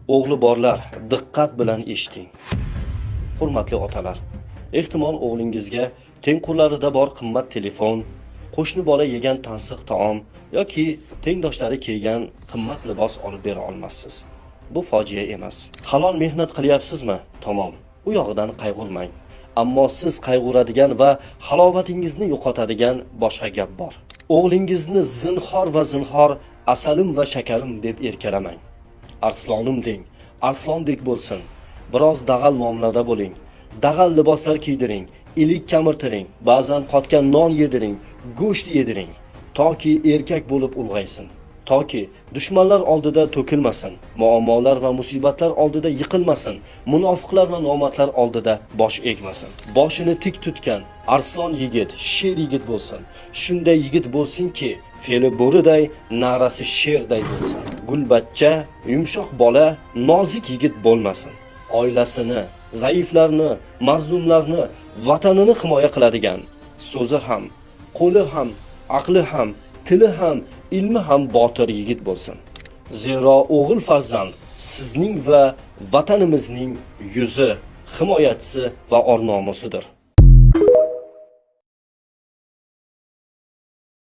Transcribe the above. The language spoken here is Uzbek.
O'g'li borlar, diqqat bilan eshiting. Hurmatli otalar, ehtimol o'g'lingizga tengqurlarida bor qimmat telefon, qo'shni bola yegan tansiq taom yoki tengdoshlari kiygan qimmat libos olib bera olmassiz. Bu fojia emas. Halol mehnat qilyapsizmi? Tamom. U yog'idan qayg'urmang. Ammo siz qayg'uradigan va halovatingizni yo'qotadigan boshqa gap bor. O'g'lingizni zinhor va zinhor asalim va shakarim deb erkalamang. Arslonim deng, arslondek bo'lsin. Biroz dag'al muomalada bo'ling. Dag'al liboslar kiydiring, ilik kamirtiring, ba'zan qotgan non yediring, go'sht yediring, toki erkak bo'lib ulg'aysin. Toki dushmanlar oldida to'kilmasin, muammolar va musibatlar oldida yiqilmasin, munofiqlar va nomardlar oldida bosh egmasin. Boshini tik tutgan arslon yigit, sher yigit bo'lsin. Shunday yigit bo'lsinki, fe'li bo'riday, na'rasi sherday bo'lsin. Gulbachcha, yumshoq bola, nozik yigit bo'lmasin. Oilasini, zaiflarni, mazlumlarni, vatanini himoya qiladigan, so'zi ham, qo'li ham, aqli ham, tili ham, ilmi ham botir yigit bo'lsin. Zero o'g'il farzand sizning va vatanimizning yuzi, himoyachisi va or-nomusidir.